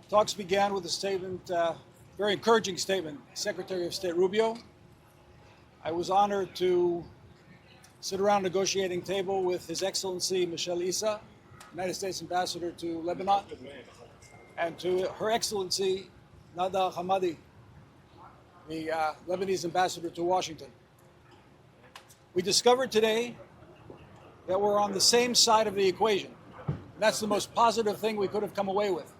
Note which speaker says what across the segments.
Speaker 1: Talks began with a statement, very encouraging statement, Secretary of State Rubio. I was honored to sit around a negotiating table with His Excellency Michelle Issa, United States Ambassador to Lebanon, and to Her Excellency Nada Hamadi, the Lebanese Ambassador to Washington. We discovered today that we're on the same side of the equation. That's the most positive thing we could have come away with.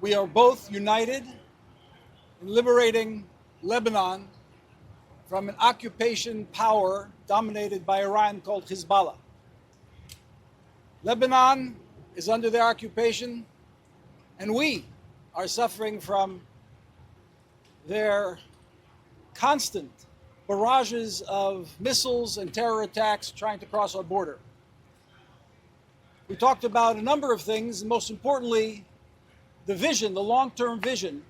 Speaker 1: We are both united in liberating Lebanon from an occupation power dominated by Iran called Hezbollah. Lebanon is under their occupation, and we are suffering from their constant barrages of missiles and terror attacks trying to cross our border. We talked about a number of things, and most importantly, the vision, the long-term vision,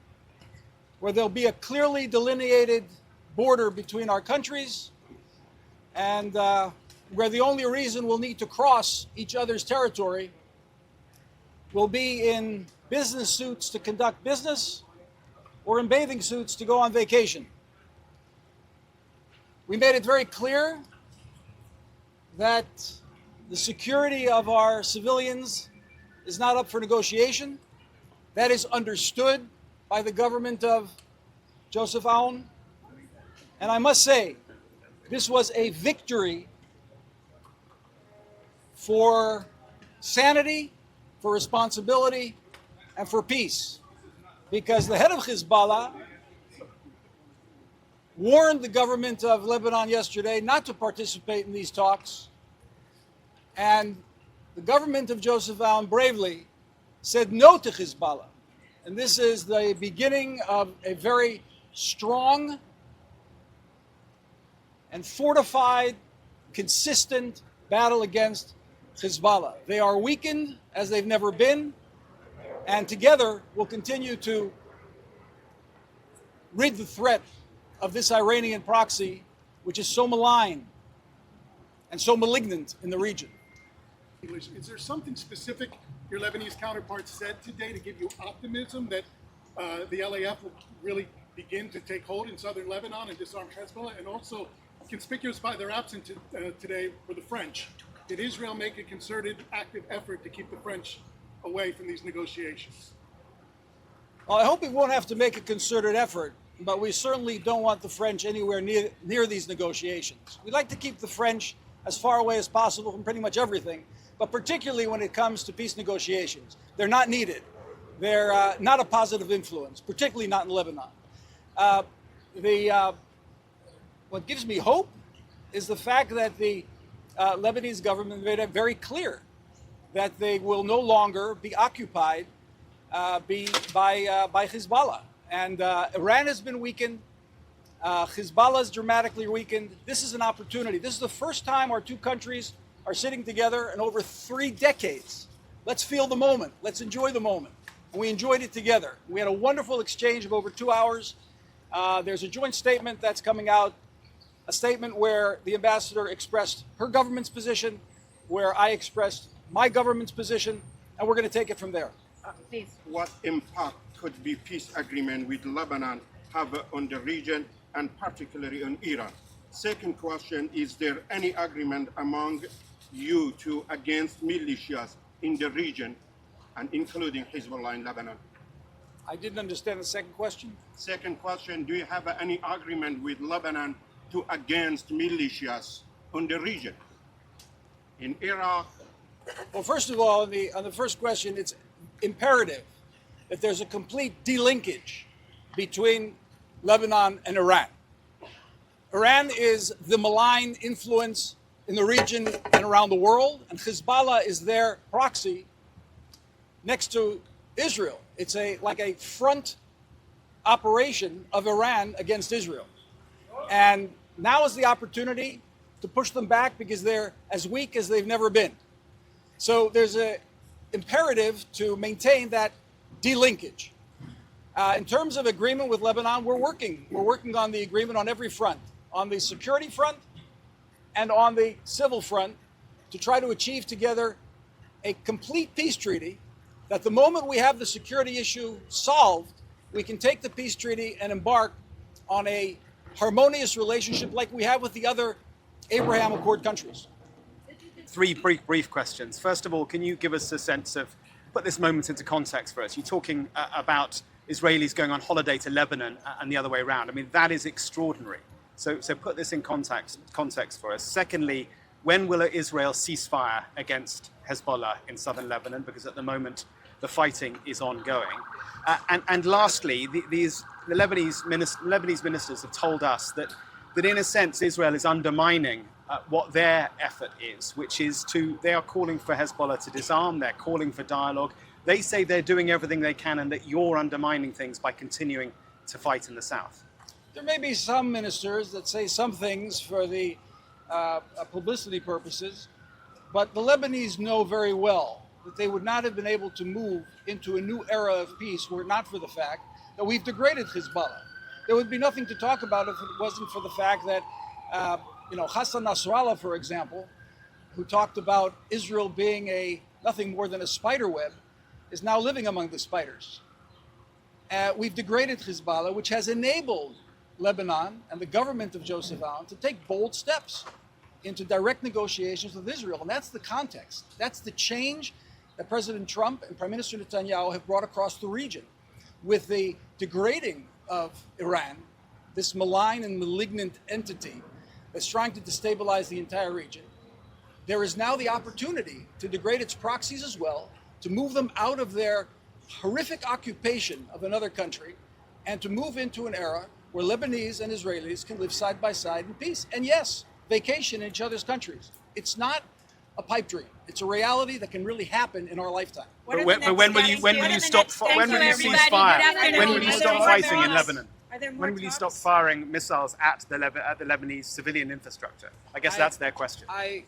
Speaker 1: where there'll be a clearly delineated border between our countries, and where the only reason we'll need to cross each other's territory will be in business suits to conduct business or in bathing suits to go on vacation. We made it very clear that the security of our civilians is not up for negotiation. That is understood by the government of Joseph Aoun. And I must say, this was a victory for sanity, for responsibility, and for peace. Because the head of Hezbollah warned the government of Lebanon yesterday not to participate in these talks. And the government of Joseph Aoun bravely said no to Hezbollah. And this is the beginning of a very strong and fortified, consistent battle against Hezbollah. They are weakened as they've never been, and together we'll continue to rid the threat of this Iranian proxy, which is so malign and so malignant in the region.
Speaker 2: Is there something specific your Lebanese counterpart said today to give you optimism that the LAF will really begin to take hold in southern Lebanon and disarm Hezbollah? And also, conspicuous by their absence today were the French. Did Israel make a concerted, active effort to keep the French away from these negotiations?
Speaker 1: Well, I hope we won't have to make a concerted effort, but we certainly don't want the French anywhere near these negotiations. We'd like to keep the French as far away as possible from pretty much everything, but particularly when it comes to peace negotiations. They're not needed. They're not a positive influence, particularly not in Lebanon. What gives me hope is the fact that the Lebanese government made it very clear that they will no longer be occupied by Hezbollah. And Iran has been weakened. Hezbollah is dramatically weakened. This is an opportunity. This is the first time our two countries are sitting together in over 3 decades. Let's feel the moment. Let's enjoy the moment. And we enjoyed it together. We had a wonderful exchange of over 2 hours. There's a joint statement that's coming out, a statement where the ambassador expressed her government's position, where I expressed my government's position, and we're going to take it from there.
Speaker 3: Please.
Speaker 4: What impact could the peace agreement with Lebanon have on the region and particularly on Iran? Second question, is there any agreement among you two against militias in the region and including Hezbollah in Lebanon?
Speaker 1: I didn't understand the second question.
Speaker 4: Second question, do you have any agreement with Lebanon to against militias on the region? In Iraq?
Speaker 1: Well, first of all, on the first question, it's imperative that there's a complete delinkage between Lebanon and Iran. Iran is the malign influence in the region and around the world, and Hezbollah is their proxy next to Israel. It's like a front operation of Iran against Israel. And now is the opportunity to push them back because they're as weak as they've never been. So there's an imperative to maintain that delinkage. In terms of agreement with Lebanon, we're working on the agreement on every front, on the security front and on the civil front, to try to achieve together a complete peace treaty that the moment we have the security issue solved, we can take the peace treaty and embark on a harmonious relationship like we have with the other Abraham Accord countries.
Speaker 3: Three brief questions. First of all, can you give us a sense of, put this moment into context for us? You're talking about Israelis going on holiday to Lebanon and the other way around. I mean, that is extraordinary. So put this in context for us. Secondly, when will Israel cease fire against Hezbollah in southern Lebanon? Because at the moment, the fighting is ongoing. And lastly, the Lebanese ministers have told us that in a sense, Israel is undermining what their effort is, which is they are calling for Hezbollah to disarm, they're calling for dialogue. They say they're doing everything they can and that you're undermining things by continuing to fight in the south.
Speaker 1: There may be some ministers that say some things for the publicity purposes, but the Lebanese know very well that they would not have been able to move into a new era of peace were it not for the fact that we've degraded Hezbollah. There would be nothing to talk about if it wasn't for the fact that, Hassan Nasrallah, for example, who talked about Israel being nothing more than a spider web, is now living among the spiders. We've degraded Hezbollah, which has enabled Lebanon and the government of Joseph Aoun to take bold steps into direct negotiations with Israel. And that's the context. That's the change that President Trump and Prime Minister Netanyahu have brought across the region. With the degrading of Iran, this malign and malignant entity that's trying to destabilize the entire region, there is now the opportunity to degrade its proxies as well, to move them out of their horrific occupation of another country, and to move into an era where Lebanese and Israelis can live side by side in peace. And yes, vacation in each other's countries. It's not a pipe dream. It's a reality that can really happen in our lifetime.
Speaker 3: But when will you stop? When will you cease fire? When will you stop fighting in Lebanon? When will you stop firing missiles at the Lebanese civilian infrastructure? I guess that's their question.
Speaker 1: I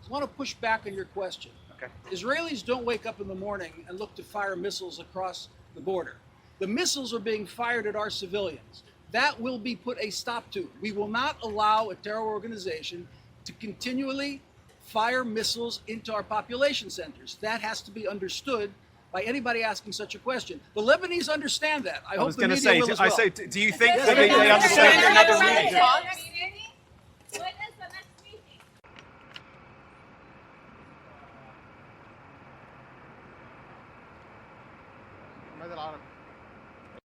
Speaker 1: want to push back on your question.
Speaker 3: Okay.
Speaker 1: Israelis don't wake up in the morning and look to fire missiles across the border. The missiles are being fired at our civilians. That will be put a stop to. We will not allow a terror organization to continually fire missiles into our population centers. That has to be understood by anybody asking such a question. The Lebanese understand that. I hope the media will as well.
Speaker 3: Do you think that they understand another meeting?
Speaker 5: When is the next meeting?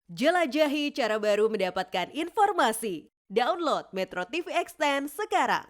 Speaker 6: Jelajahi cara baru mendapatkan informasi. Download MetroTV Extend sekarang.